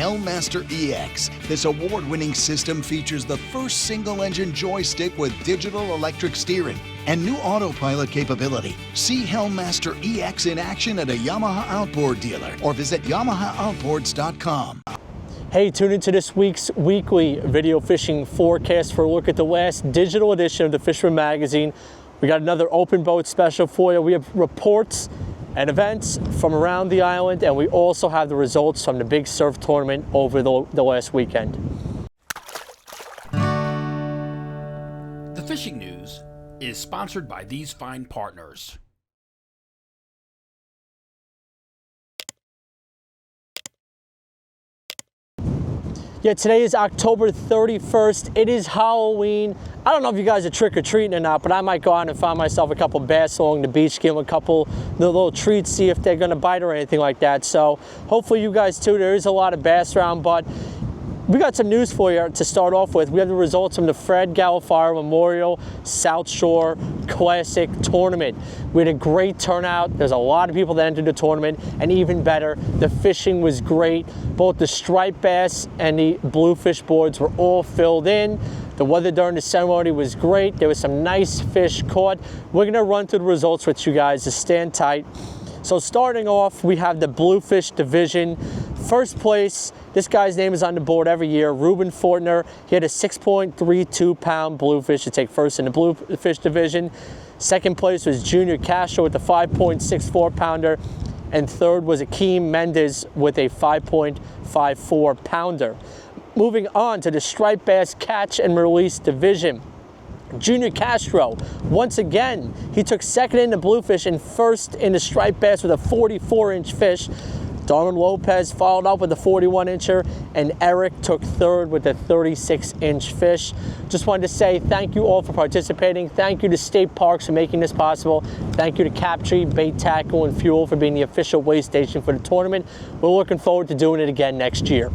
Hellmaster EX. This award-winning system features the first single-engine joystick with digital electric steering and new autopilot capability. See Hellmaster EX in action at a Yamaha Outboard dealer or visit YamahaOutboards.com. Hey, tune into this week's weekly video fishing forecast for a look at the last digital edition of the Fisherman magazine. We got another open boat special for you. We have reports and events from around the island, and we also have the results from the big surf tournament over the last weekend. The fishing news is sponsored by these fine partners. Yeah, today is October 31st. It is Halloween. I don't know if you guys are trick-or-treating or not, but I might go out and find myself a couple bass along the beach, give them a couple little treats, see if they're gonna bite or anything like that. So hopefully you guys too. There is a lot of bass around, but we got some news for you to start off with. We have the results from the Fred Golofaro Memorial South Shore Classic Tournament. We had a great turnout. There's a lot of people that entered the tournament, and even better, the fishing was great. Both the striped bass and the bluefish boards were all filled in. The weather during the ceremony was great. There was some nice fish caught. We're gonna run through the results with you guys, so stand tight. So starting off, we have the bluefish division. First place, this guy's name is on the board every year, Ruben Fortner. He had a 6.32 pound bluefish to take first in the bluefish division. Second place was Junior Castro with a 5.64 pounder. And third was Akeem Mendez with a 5.54 pounder. Moving on to the striped bass catch and release division. Junior Castro, once again, he took second in the bluefish and first in the striped bass with a 44-inch fish. Darwin Lopez followed up with a 41-incher, and Eric took third with a 36-inch fish. Just wanted to say thank you all for participating. Thank you to State Parks for making this possible. Thank you to Capt, Bait Tackle, and Fuel for being the official weigh station for the tournament. We're looking forward to doing it again next year.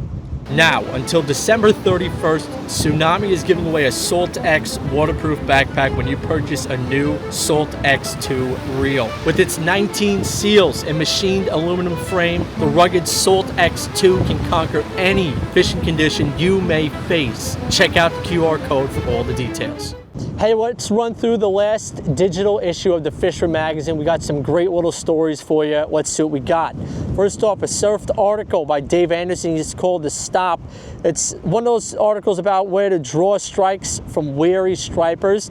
Now, until December 31st, Tsunami is giving away a Salt X waterproof backpack when you purchase a new Salt X2 reel. With its 19 seals and machined aluminum frame, the rugged Salt X2 can conquer any fishing condition you may face. Check out the QR code for all the details. Hey, let's run through the last digital issue of the Fisherman magazine. We got some great little stories for you. Let's see what we got. First off, a surfed article by Dave Anderson. It's called The Stop. It's one of those articles about where to draw strikes from weary stripers.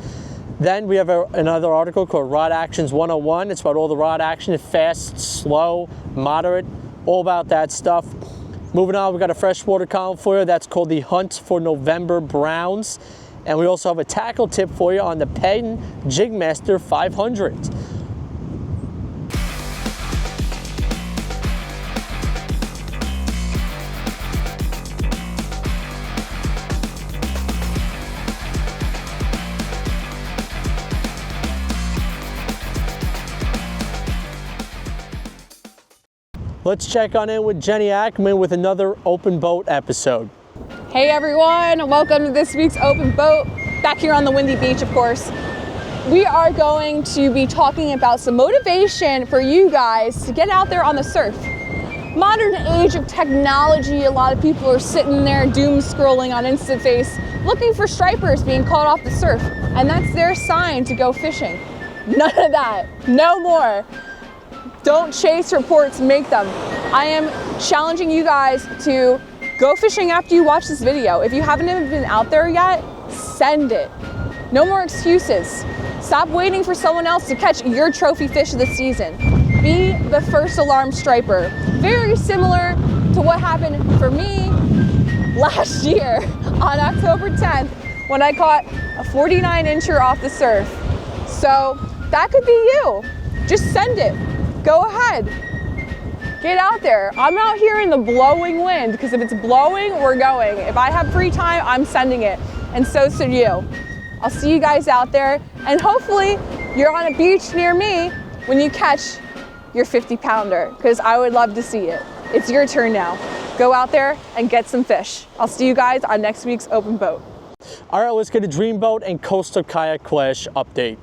Then we have another article called Rod Actions 101. It's about all the rod action, fast, slow, moderate, all about that stuff. Moving on, we got a freshwater column for you. That's called The Hunt for November Browns. And we also have a tackle tip for you on the Penn Jigmaster 500. Let's check on in with Jenni Ackerman with another open boat episode. Hey everyone, welcome to this week's Open Boat. Back here on the windy beach, of course. We are going to be talking about some motivation for you guys to get out there on the surf. Modern age of technology, a lot of people are sitting there doom scrolling on InstaFace looking for stripers being caught off the surf, and that's their sign to go fishing. None of that, no more. Don't chase reports, make them. I am challenging you guys to go fishing after you watch this video. If you haven't even been out there yet, send it. No more excuses. Stop waiting for someone else to catch your trophy fish of the season. Be the first alarm striper. Very similar to what happened for me last year on October 10th when I caught a 49-incher off the surf. So that could be you. Just send it. Go ahead. Get out there. I'm out here in the blowing wind because if it's blowing, we're going. If I have free time, I'm sending it. And so should you. I'll see you guys out there, and hopefully you're on a beach near me when you catch your 50-pounder, because I would love to see it. It's your turn now. Go out there and get some fish. I'll see you guys on next week's Open Boat. All right, let's get a Dreamboat and Coastal Kayak Clash update.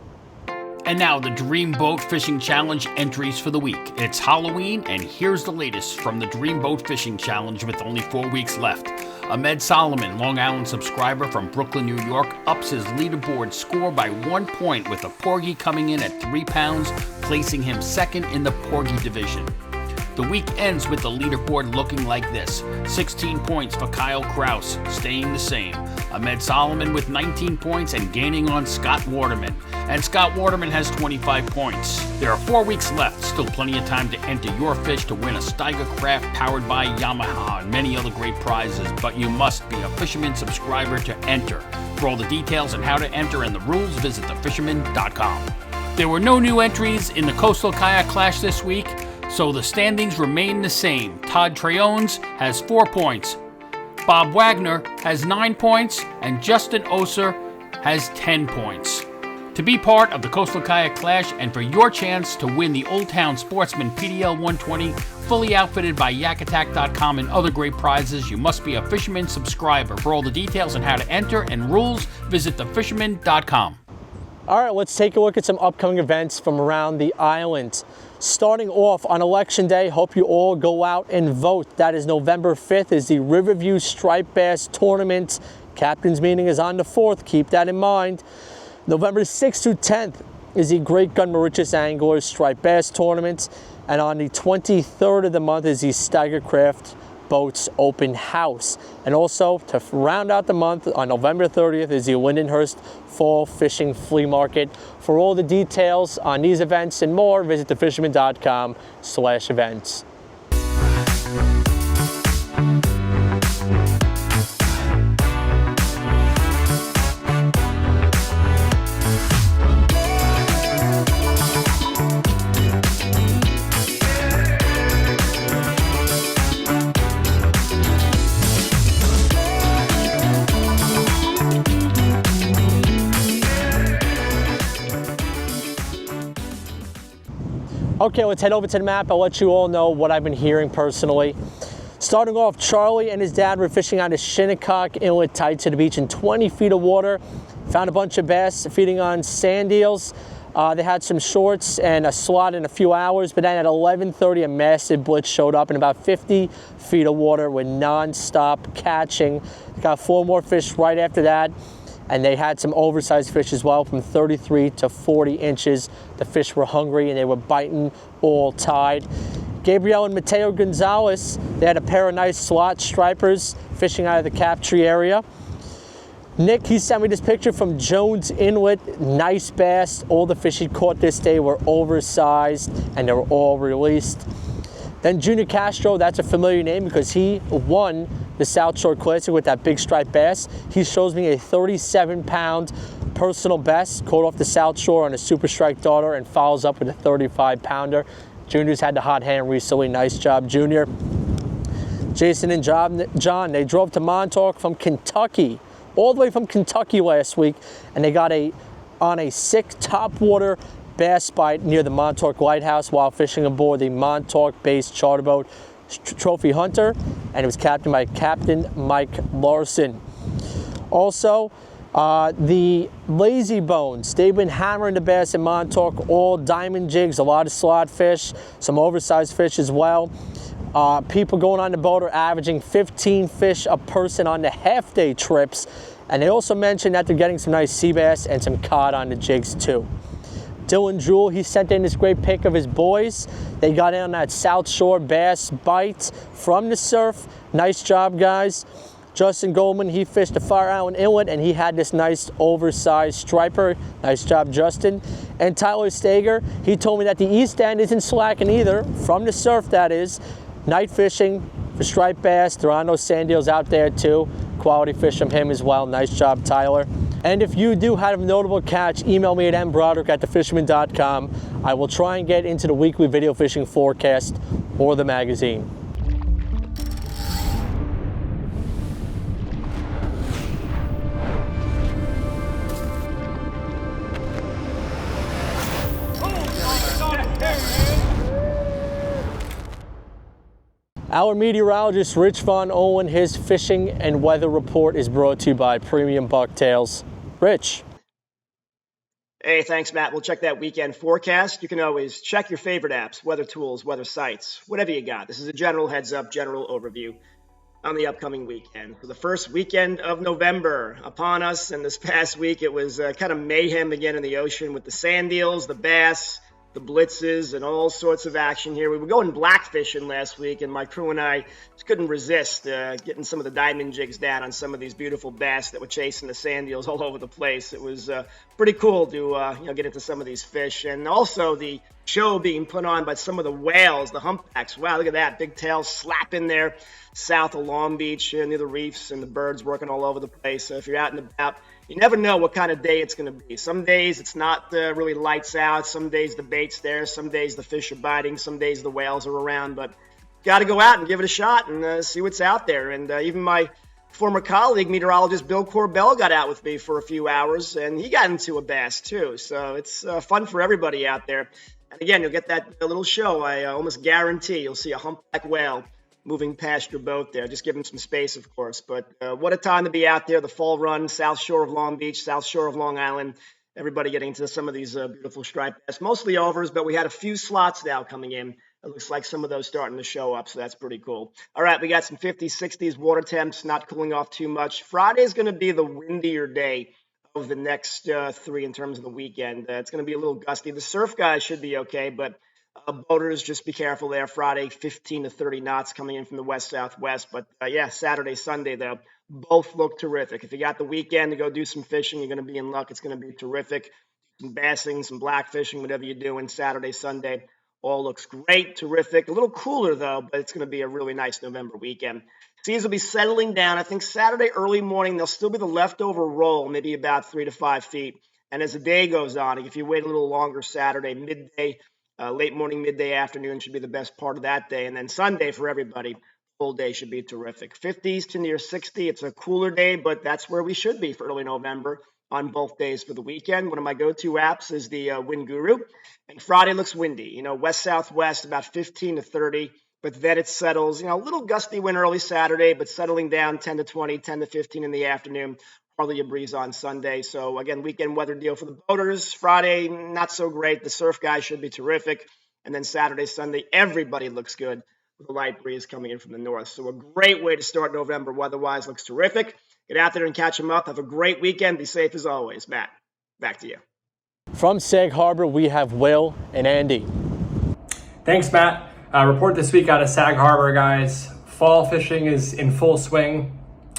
And now the Dreamboat Fishing Challenge entries for the week. It's Halloween, and here's the latest from the Dreamboat Fishing Challenge with only 4 weeks left. Ahmed Solomon, Long Island subscriber from Brooklyn, New York, ups his leaderboard score by 1 point with a porgy coming in at 3 pounds, placing him second in the porgy division. The week ends with the leaderboard looking like this. 16 points for Kyle Kraus, staying the same. Ahmed Solomon with 19 points and gaining on Scott Waterman. And Scott Waterman has 25 points. There are 4 weeks left, still plenty of time to enter your fish to win a Steiger Craft powered by Yamaha and many other great prizes, but you must be a Fisherman subscriber to enter. For all the details on how to enter and the rules, visit thefisherman.com. There were no new entries in the Coastal Kayak Clash this week, so the standings remain the same. Todd Treones has 4 points, Bob Wagner has 9 points, and Justin Oser has 10 points. To be part of the Coastal Kayak Clash and for your chance to win the Old Town Sportsman PDL 120, fully outfitted by yakattack.com and other great prizes, you must be a Fisherman subscriber. For all the details on how to enter and rules, visit thefisherman.com. All right, let's take a look at some upcoming events from around the island. Starting off on Election Day, hope you all go out and vote. That is November 5th is the Riverview Striped Bass Tournament. Captain's meeting is on the 4th, keep that in mind. November 6th through 10th is the Great Gun Mauritius Anglers Striped Bass Tournament. And on the 23rd of the month is the Steiger Craft Boats Open House. And also, to round out the month, on November 30th is the Lindenhurst Fall Fishing Flea Market. For all the details on these events and more, visit thefisherman.com/events. Okay, let's head over to the map. I'll let you all know what I've been hearing personally. Starting off, Charlie and his dad were fishing out of Shinnecock Inlet tight to the beach in 20 feet of water. Found a bunch of bass feeding on sand eels. They had some shorts and a slot in a few hours, but then at 11:30 a massive blitz showed up in about 50 feet of water with non-stop catching. Got 4 more fish right after that. And they had some oversized fish as well from 33 to 40 inches. The fish were hungry and they were biting all tide. Gabriel and Mateo Gonzalez, they had a pair of nice slot stripers fishing out of the Capt tree area. Nick, he sent me this picture from Jones Inlet. Nice bass. All the fish he caught this day were oversized and they were all released. Then Junior Castro, that's a familiar name because he won the South Shore Classic with that big striped bass. He shows me a 37-pound personal best, caught off the South Shore on a Super Strike Daughter, and follows up with a 35-pounder. Junior's had the hot hand recently. Nice job, Junior. Jason and John, they drove to Montauk from Kentucky, all the way from Kentucky last week, and they got on a sick topwater bass bite near the Montauk Lighthouse while fishing aboard the Montauk-based charter boat Trophy Hunter, and it was captained by Captain Mike Larson. Also, the Lazy Bones, they've been hammering the bass in Montauk, all diamond jigs, a lot of slot fish, some oversized fish as well. People going on the boat are averaging 15 fish a person on the half-day trips, and they also mentioned that they're getting some nice sea bass and some cod on the jigs too. Dylan Jewell, he sent in this great pic of his boys. They got in on that South Shore bass bite from the surf. Nice job, guys. Justin Goldman, he fished the Fire Island Inlet and he had this nice oversized striper. Nice job, Justin. And Tyler Stager, he told me that the East End isn't slacking either, from the surf that is. Night fishing for striped bass. There are no sand eels out there too. Quality fish from him as well. Nice job, Tyler. And if you do have a notable catch, email me at mbroderick@thefisherman.com. I will try and get into the weekly video fishing forecast or the magazine. Our meteorologist, Rich Von Ohlen, his fishing and weather report is brought to you by Premium Bucktails. Rich. Hey, thanks, Matt. We'll check that weekend forecast. You can always check your favorite apps, weather tools, weather sites, whatever you got. This is a general heads up, general overview on the upcoming weekend. For the first weekend of November upon us, and this past week it was kind of mayhem again in the ocean with the sand eels, the bass, the blitzes, and all sorts of action here. We were going black fishing last week, and my crew and I just couldn't resist getting some of the diamond jigs down on some of these beautiful bass that were chasing the sand eels all over the place. It was pretty cool to get into some of these fish, and also the show being put on by some of the whales, the humpbacks. Wow, look at that, big tails slapping there south of Long Beach near the reefs, and the birds working all over the place. So if you're out and about, you never know what kind of day it's going to be. Some days it's not really lights out. Some days the bait's there. Some days the fish are biting. Some days the whales are around. But got to go out and give it a shot and see what's out there. And even my former colleague, meteorologist Bill Corbell, got out with me for a few hours, and he got into a bass too. So it's fun for everybody out there. And again, you'll get that little show. I almost guarantee you'll see a humpback whale moving past your boat there. Just give them some space, of course. But what a time to be out there. The fall run, south shore of Long Beach, south shore of Long Island. Everybody getting into some of these beautiful striped bass, mostly overs, but we had a few slots now coming in. It looks like some of those starting to show up, so that's pretty cool. All right, we got some 50s, 60s water temps, not cooling off too much. Friday is going to be the windier day of the next three in terms of the weekend. It's going to be a little gusty. The surf guys should be okay, but boaters, just be careful there. Friday, 15 to 30 knots coming in from the west-southwest. But, Saturday, Sunday, though, both look terrific. If you got the weekend to go do some fishing, you're going to be in luck. It's going to be terrific. Some bassing, some black fishing, whatever you're doing, Saturday, Sunday, all looks great, terrific. A little cooler, though, but it's going to be a really nice November weekend. Seas will be settling down. I think Saturday early morning, there'll still be the leftover roll, maybe about 3 to 5 feet. And as the day goes on, if you wait a little longer Saturday, midday, late morning, midday, afternoon should be the best part of that day. And then Sunday for everybody, full day should be terrific. 50s to near 60. It's a cooler day, but that's where we should be for early November on both days for the weekend. One of my go-to apps is the Wind Guru. And Friday looks windy, west-southwest, about 15 to 30. But then it settles, a little gusty wind early Saturday, but settling down 10 to 20, 10 to 15 in the afternoon. Hardly a breeze on Sunday. So, again, weekend weather deal for the boaters. Friday, not so great. The surf guys should be terrific. And then Saturday, Sunday, everybody looks good with a light breeze coming in from the north. So a great way to start November weather-wise. Looks terrific. Get out there and catch them up. Have a great weekend. Be safe as always. Matt, back to you. From Sag Harbor, we have Will and Andy. Thanks, Matt. Report this week out of Sag Harbor, guys. Fall fishing is in full swing.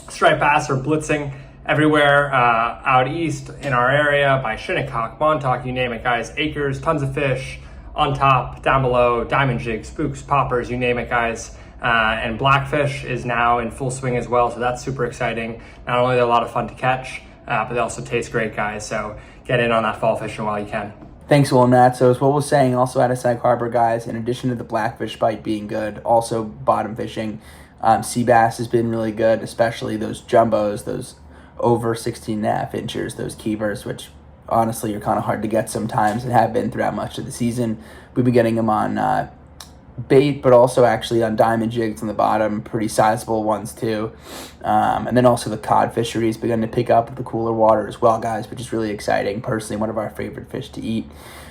Striped bass are blitzing everywhere out east in our area by Shinnecock, Montauk, you name it, guys. Acres, tons of fish on top, down below, diamond jigs, spooks, poppers, you name it, guys. And blackfish is now in full swing as well, so that's super exciting. Not only are they a lot of fun to catch, but they also taste great, guys. So get in on that fall fishing while you can. Thanks, Will and Matt. So as Will was saying, also out of Sag Harbor, guys, in addition to the blackfish bite being good, also bottom fishing, sea bass has been really good, especially those jumbos, those over 16.5 inches, those keepers, which honestly are kind of hard to get sometimes and have been throughout much of the season. We've been getting them on bait, but also actually on diamond jigs on the bottom, pretty sizable ones too. And then also the cod fisheries begun to pick up the cooler water as well, guys, which is really exciting. Personally, one of our favorite fish to eat.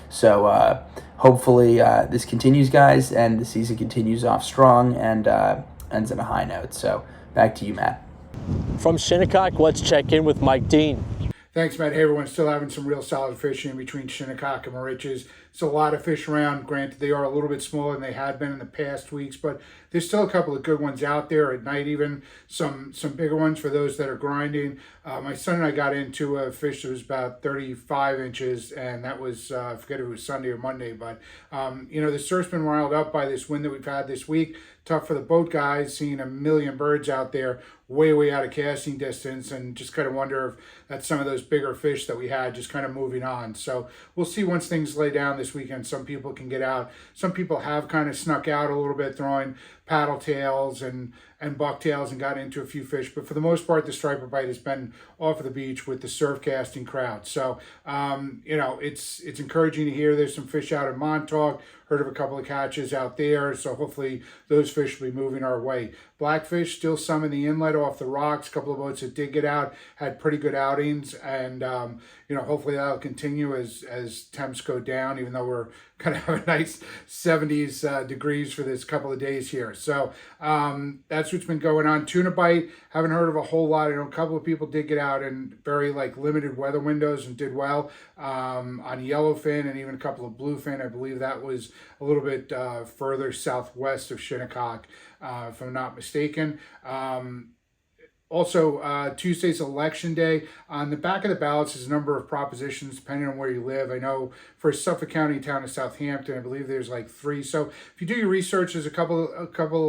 So hopefully this continues, guys, and the season continues off strong and ends on a high note. So back to you, Matt. From Shinnecock, let's check in with Mike Dean. Thanks, Matt. Hey, everyone. Still having some real solid fishing in between Shinnecock and Moriches. It's a lot of fish around. Granted, they are a little bit smaller than they had been in the past weeks, but there's still a couple of good ones out there at night, even some bigger ones for those that are grinding. My son and I got into a fish that was about 35 inches, and that was, I forget if it was Sunday or Monday, but, the surf's been riled up by this wind that we've had this week. Tough for the boat guys, seeing a million birds out there way out of casting distance, and just kind of wonder if that's some of those bigger fish that we had just kind of moving on. So we'll see once things lay down this weekend. Some people can get out. Some people have kind of snuck out a little bit, throwing paddle tails and and bucktails and got into a few fish. But for the most part, the striper bite has been off of the beach with the surf casting crowd. So, you know, it's encouraging to hear there's some fish out in Montauk. Heard of a couple of catches out there, so hopefully those fish will be moving our way. Blackfish, still some in the inlet off the rocks. A couple of boats that did get out had pretty good outings, and you know, hopefully that'll continue as temps go down, even though we're going to have a nice 70s degrees for this couple of days here. So that's what's been going on. Tuna bite, haven't heard of a whole lot. I know a couple of people did get out in very limited weather windows and did well on yellowfin and even a couple of bluefin. I believe that was a little bit further southwest of Shinnecock, if I'm not mistaken. Also, Tuesday's election day. On the back of the ballots is a number of propositions depending on where you live. I know for Suffolk County town of Southampton, I believe there's 3. So if you do your research, there's a couple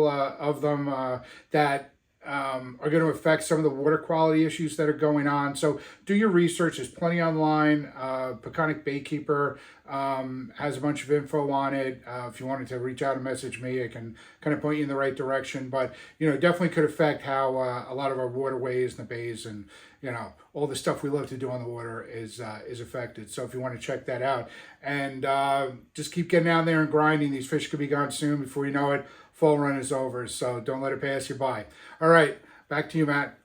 of them that are going to affect some of the water quality issues that are going on. So do your research. There's plenty online. Peconic Baykeeper has a bunch of info on it. If you wanted to reach out and message me, I can kind of point you in the right direction. But, you know, it definitely could affect how a lot of our waterways and the bays and, you know, all the stuff we love to do on the water is affected. So if you want to check that out. And just keep getting out there and grinding. These fish could be gone soon. Before you know it, fall run is over. So don't let it pass you by. All right, back to you, Matt.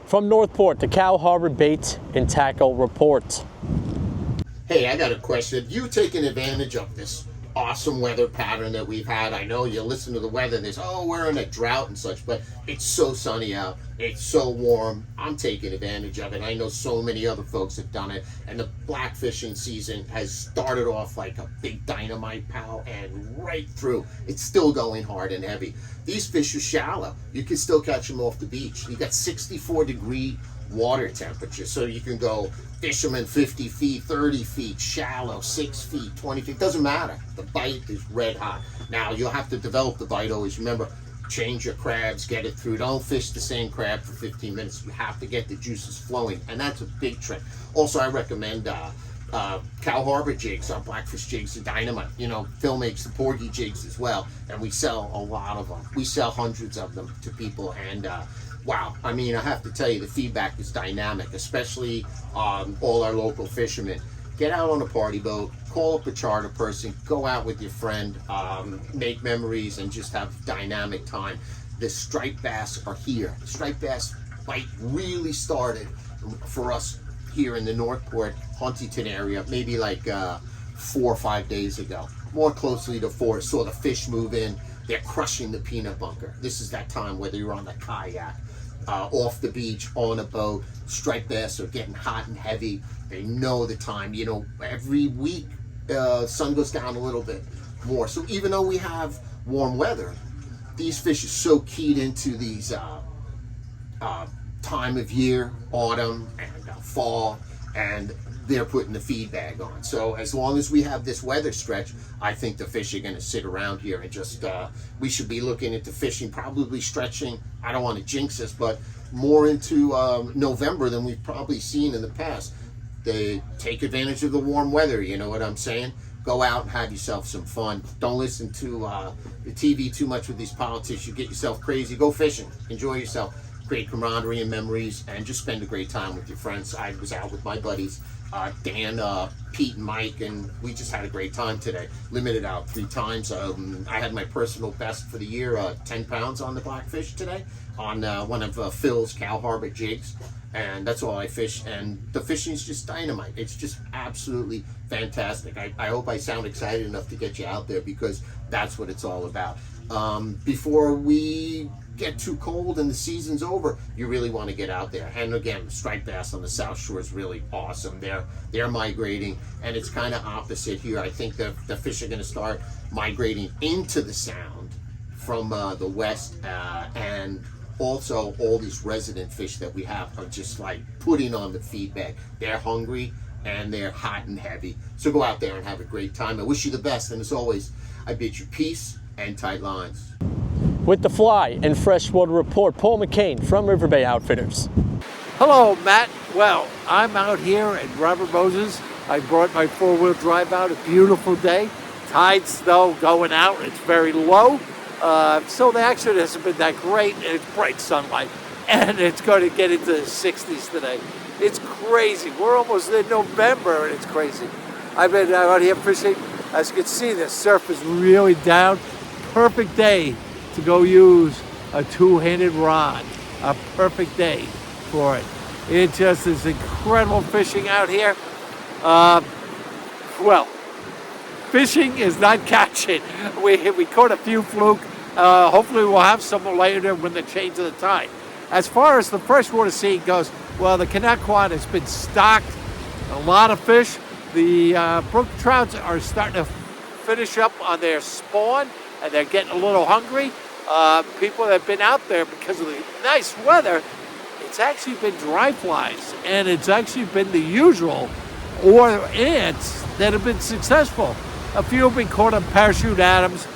From Northport, the Cow Harbor Bait and Tackle Report. Hey, I got a question. Have you taken advantage of this awesome weather pattern that we've had? I know you listen to the weather, there's, oh, we're in a drought and such, but it's so sunny out, it's so warm. I'm taking advantage of it. I know so many other folks have done it, and the black fishing season has started off like a big dynamite, pal, and right through. It's still going hard and heavy. These fish are shallow. You can still catch them off the beach. You got 64-degree water temperature, so you can go Fisherman 50 feet, 30 feet, shallow, 6 feet, 20 feet, doesn't matter. The bite is red hot. Now, you'll have to develop the bite always. Remember, change your crabs, get it through. Don't fish the same crab for 15 minutes. You have to get the juices flowing, and that's a big trick. Also, I recommend Cow Harbor jigs. Our blackfish jigs are dynamite. You know, Phil makes the porgy jigs as well, and we sell a lot of them. We sell hundreds of them to people, and wow, I mean, I have to tell you, the feedback is dynamic, especially all our local fishermen. Get out on a party boat, call up a charter person, go out with your friend, make memories, and just have dynamic time. The striped bass are here. The striped bass bite really started for us here in the Northport, Huntington area, maybe 4 or 5 days ago. More closely to 4, saw the fish move in. They're crushing the peanut bunker. This is that time, whether you're on the kayak, off the beach, on a boat, striped bass are getting hot and heavy. They know the time. You know, every week, sun goes down a little bit more. So even though we have warm weather, these fish are so keyed into these time of year, autumn and fall, and they're putting the feed bag on. So as long as we have this weather stretch, I think the fish are going to sit around here and just, we should be looking into fishing, probably stretching, I don't want to jinx this, but more into November than we've probably seen in the past. They take advantage of the warm weather, you know what I'm saying? Go out and have yourself some fun. Don't listen to the TV too much with these politics. You get yourself crazy. Go fishing. Enjoy yourself. Great camaraderie and memories, and just spend a great time with your friends. I was out with my buddies, Dan, Pete, and Mike, and we just had a great time today. Limited out 3 times. I had my personal best for the year, 10 pounds on the blackfish today, on one of Phil's Cow Harbor jigs, and that's all I fish, and the fishing is just dynamite. It's just absolutely fantastic. I hope I sound excited enough to get you out there, because that's what it's all about. Before we get too cold and the season's over, you really want to get out there. And again, striped bass on the South Shore is really awesome. They're migrating, and it's kind of opposite here. I think the fish are going to start migrating into the Sound from the west, and also all these resident fish that we have are just like putting on the feed bag. They're hungry and they're hot and heavy. So go out there and have a great time. I wish you the best, and as always, I bid you peace and tight lines. with the fly and freshwater report, Paul McCain from River Bay Outfitters. Hello, Matt. Well, I'm out here at Robert Moses. I brought my four-wheel drive out. A beautiful day. Tide, snow going out. It's very low. So the action hasn't been that great. And it's bright sunlight. And it's going to get into the 60s today. It's crazy. We're almost in November and it's crazy. I've been out here fishing. As you can see, the surf is really down. Perfect day to go use a two-handed rod. A perfect day for it. It just is incredible fishing out here. Well, fishing is not catching. We caught a few fluke. Hopefully we'll have some later when the change of the tide. As far as the freshwater scene goes, well, the Shinnecock has been stocked. A lot of fish. The brook trouts are starting to finish up on their spawn, and they're getting a little hungry. People that have been out there because of the nice weather, it's actually been dry flies, and it's actually been the usual, or ants that have been successful. A few have been caught on parachute Adams,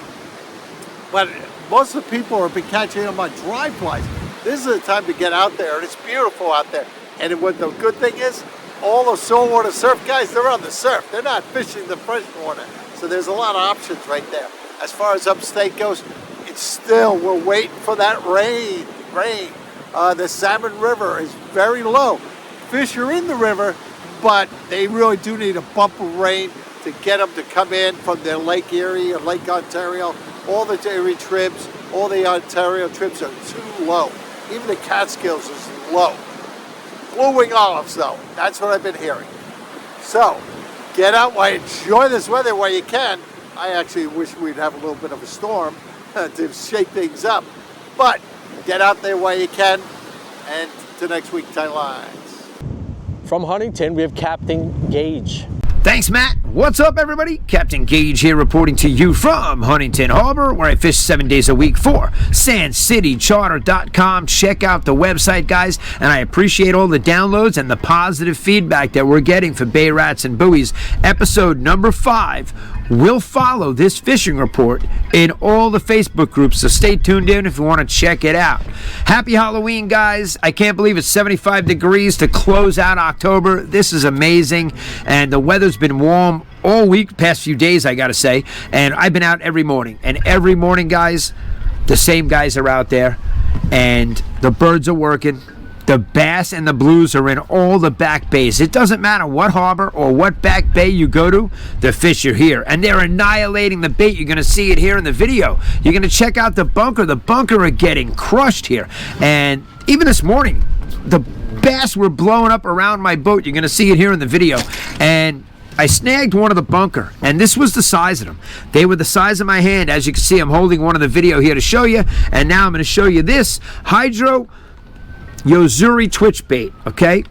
but most of the people have been catching them on dry flies. This is the time to get out there, and it's beautiful out there. And what the good thing is, all the saltwater surf guys, they're on the surf. They're not fishing the freshwater. So there's a lot of options right there. As far as upstate goes, it's still, we're waiting for that rain. The Salmon River is very low. Fish are in the river, but they really do need a bump of rain to get them to come in from their Lake Erie or Lake Ontario. All the Erie trips, all the Ontario trips are too low. Even the Catskills is low. Blue wing olives, though, that's what I've been hearing. So, get out while you enjoy this weather while you can. I actually wish we'd have a little bit of a storm to shake things up. But get out there while you can, and to next week, Tyalurs. From Huntington, we have Captain Gaige. Thanks, Matt. What's up, everybody? Captain Gaige here reporting to you from Huntington Harbor, where I fish 7 days a week for SandCityCharter.com. Check out the website, guys, and I appreciate all the downloads and the positive feedback that we're getting for Bay Rats and Buoys. Episode number 5 will follow this fishing report in all the Facebook groups, so stay tuned in if you want to check it out. Happy Halloween, guys. I can't believe it's 75 degrees to close out October. This is amazing, and the weather's been warm all week, past few days, I gotta say, and I've been out every morning, and every morning, guys, the same guys are out there, and the birds are working. The bass and the blues are in all the back bays. It doesn't matter what harbor or what back bay you go to, the fish are here. And they're annihilating the bait. You're going to see it here in the video. You're going to check out the bunker. The bunker are getting crushed here. And even this morning, the bass were blowing up around my boat. You're going to see it here in the video. And I snagged one of the bunker, and this was the size of them. They were the size of my hand. As you can see, I'm holding one of the video here to show you. And now I'm going to show you this Hydro Yozuri twitch bait, okay?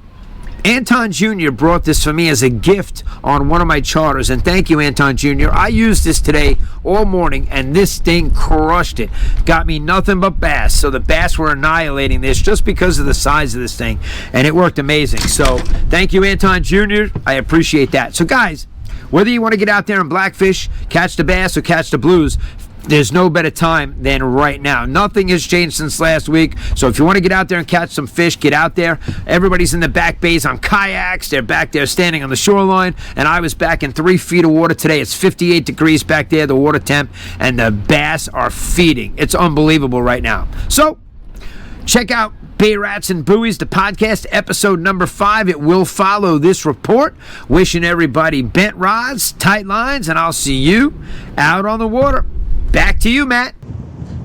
Anton Jr. brought this for me as a gift on one of my charters, and thank you, Anton Jr. I used this today all morning, and this thing crushed it. Got me nothing but bass, so the bass were annihilating this just because of the size of this thing, and it worked amazing. So thank you, Anton Jr. I appreciate that. So guys, whether you want to get out there and blackfish, catch the bass, or catch the blues, there's no better time than right now. Nothing has changed since last week. So if you want to get out there and catch some fish, get out there. Everybody's in the back bays on kayaks. They're back there standing on the shoreline. And I was back in 3 feet of water today. It's 58 degrees back there, the water temp. And the bass are feeding. It's unbelievable right now. So check out Bay Rats and Buoys, the podcast, episode number 5. It will follow this report. Wishing everybody bent rods, tight lines, and I'll see you out on the water. Back to you, Matt.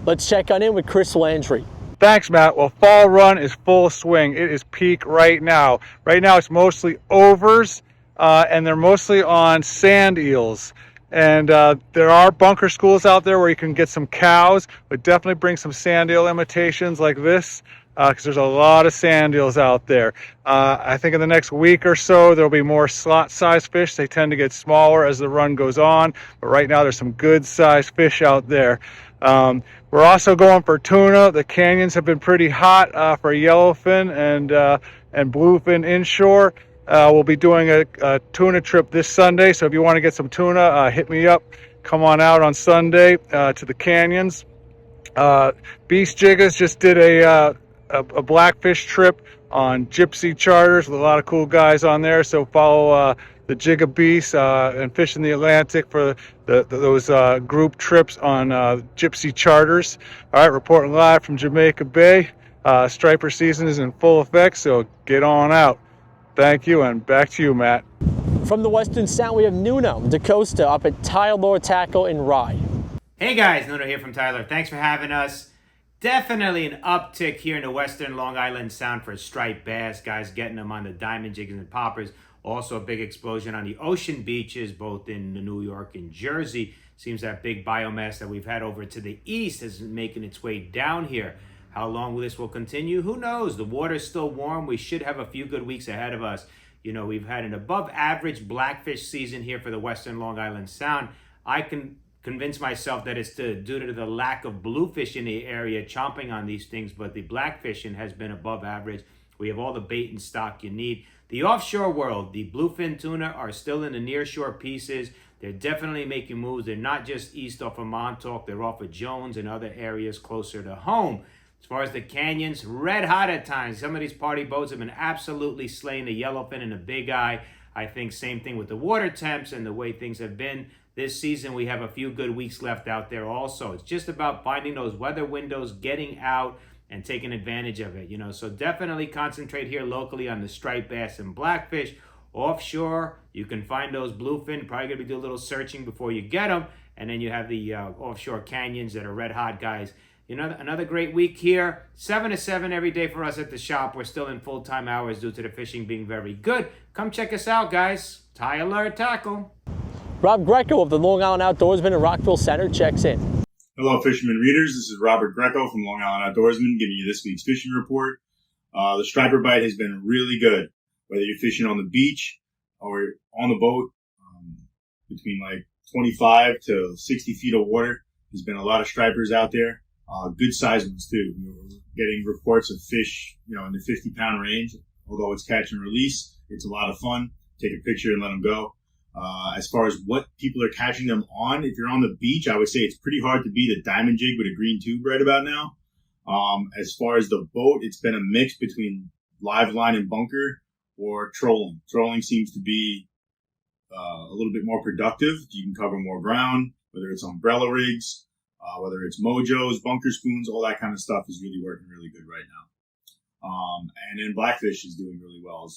Let's check on in with Chris Landry. Thanks, Matt. Well, fall run is full swing. It is peak right now. Right now, it's mostly overs, and they're mostly on sand eels. And there are bunker schools out there where you can get some cows, but definitely bring some sand eel imitations like this, because there's a lot of sand eels out there. I think in the next week or so, there'll be more slot-sized fish. They tend to get smaller as the run goes on, but right now there's some good-sized fish out there. We're also going for tuna. The canyons have been pretty hot for yellowfin and bluefin inshore. We'll be doing a tuna trip this Sunday, so if you want to get some tuna, hit me up. Come on out on Sunday to the canyons. Beast Jiggers just did a blackfish trip on Gypsy Charters with a lot of cool guys on there. So follow the Jigga Beast and Fish in the Atlantic for those group trips on Gypsy Charters. All right, reporting live from Jamaica Bay. Striper season is in full effect, so get on out. Thank you, and back to you, Matt. From the Western Sound, we have Nuno, Decosta up at Tyalurs Tackle in Rye. Hey guys, Nuno here from Tyler. Thanks for having us. Definitely an uptick here in the Western Long Island Sound for striped bass. Guys getting them on the diamond jigs and poppers. Also a big explosion on the ocean beaches, both in New York and Jersey. Seems that big biomass that we've had over to the east is making its way down here. How long this will continue? Who knows? The water's still warm. We should have a few good weeks ahead of us. You know, we've had an above average blackfish season here for the Western Long Island Sound. I can convince myself that it's due to the lack of bluefish in the area chomping on these things, but the blackfishing has been above average. We have all the bait and stock you need. The offshore world, the bluefin tuna are still in the nearshore pieces. They're definitely making moves. They're not just east off of Montauk, they're off of Jones and other areas closer to home. As far as the canyons, red hot at times. Some of these party boats have been absolutely slaying the yellowfin and the big eye. I think same thing with the water temps and the way things have been. This season, we have a few good weeks left out there also. It's just about finding those weather windows, getting out, and taking advantage of it. You know, so definitely concentrate here locally on the striped bass and blackfish. Offshore, you can find those bluefin. Probably going to be doing a little searching before you get them. And then you have the offshore canyons that are red hot, guys. You know, another great week here. 7 to 7 every day for us at the shop. We're still in full-time hours due to the fishing being very good. Come check us out, guys. Tyalurs Tackle. Rob Greco of the Long Island Outdoorsman in Rockville Center checks in. Hello, fisherman readers. This is Robert Greco from Long Island Outdoorsman giving you this week's fishing report. The striper bite has been really good, whether you're fishing on the beach or on the boat, between like 25 to 60 feet of water. There's been a lot of stripers out there. Good sized ones too. We're getting reports of fish, in the 50-pound range. Although it's catch and release, it's a lot of fun. Take a picture and let them go. As far as what people are catching them on, if you're on the beach, I would say it's pretty hard to beat a diamond jig with a green tube right about now. As far as the boat, it's been a mix between live line and bunker or trolling. Trolling seems to be a little bit more productive. You can cover more ground, whether it's umbrella rigs, whether it's mojos, bunker spoons, all that kind of stuff is really working really good right now. And then blackfish is doing really well.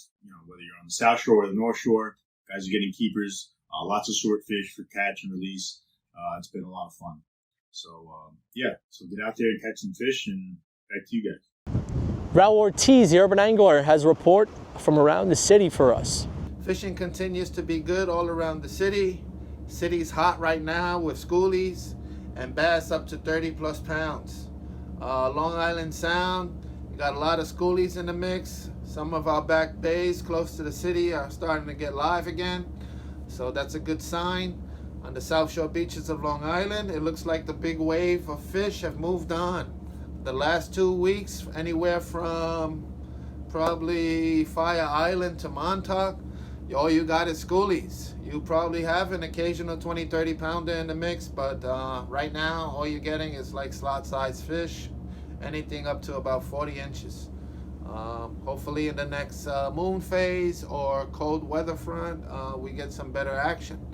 Whether you're on the South Shore or the North Shore, guys are getting keepers, lots of short fish for catch and release. It's been a lot of fun. So get out there and catch some fish, and back to you guys. Raul Ortiz, the urban angler, has a report from around the city for us. Fishing continues to be good all around the city. City's hot right now with schoolies and bass up to 30 plus pounds. Long Island Sound, you got a lot of schoolies in the mix. Some of our back bays close to the city are starting to get live again, so that's a good sign. On the South Shore beaches of Long Island, it looks like the big wave of fish have moved on. The last 2 weeks, anywhere from probably Fire Island to Montauk, all you got is schoolies. You probably have an occasional 20, 30 pounder in the mix, but right now all you're getting is like slot sized fish, anything up to about 40 inches. Hopefully in the next moon phase or cold weather front, we get some better action.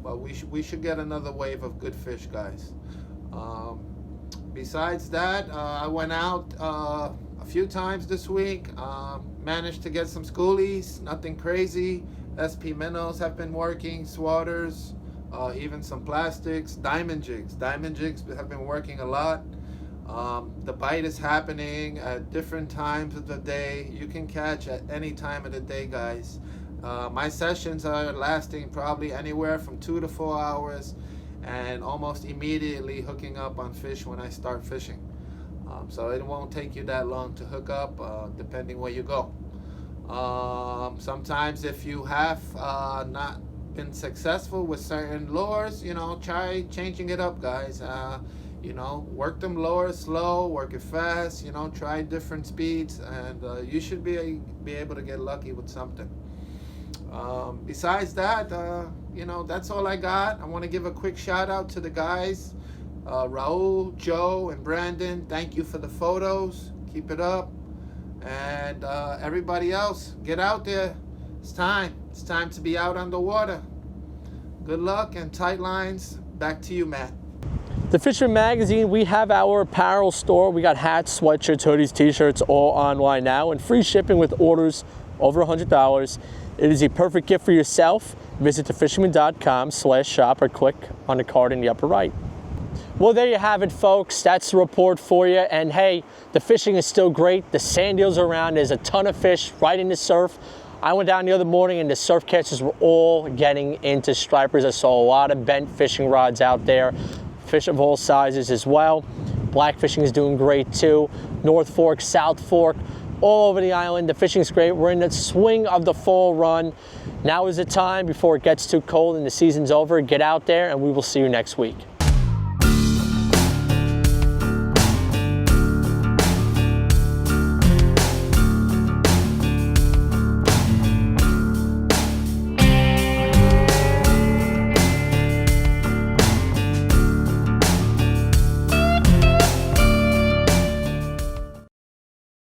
But we should get another wave of good fish, guys. Besides that, I went out a few times this week, managed to get some schoolies, nothing crazy. SP minnows have been working, swatters, even some plastics, diamond jigs. Diamond jigs have been working a lot. The bite is happening at different times of the day. You can catch at any time of the day, guys. My sessions are lasting probably anywhere from 2 to 4 hours, and almost immediately hooking up on fish when I start fishing. So it won't take you that long to hook up, depending where you go. Sometimes if you have not been successful with certain lures, try changing it up, guys. Work them lures slow, work it fast, try different speeds, and you should be able to get lucky with something. Besides that, that's all I got. I want to give a quick shout out to the guys Raul, Joe, and Brandon, thank you for the photos. Keep it up. And everybody else, get out there. It's time. It's time to be out on the water. Good luck and tight lines. Back to you, Matt. The Fisherman Magazine, we have our apparel store. We got hats, sweatshirts, hoodies, t-shirts, all online now, and free shipping with orders over $100. It is a perfect gift for yourself. Visit thefisherman.com/shop or click on the card in the upper right. Well, there you have it, folks. That's the report for you. And hey, the fishing is still great. The sand eels are around. There's a ton of fish right in the surf. I went down the other morning and the surf catchers were all getting into stripers. I saw a lot of bent fishing rods out there. Fish of all sizes as well. Black fishing is doing great too. North Fork, South Fork, all over the island. The fishing's great. We're in the swing of the fall run. Now is the time before it gets too cold and the season's over. Get out there and we will see you next week.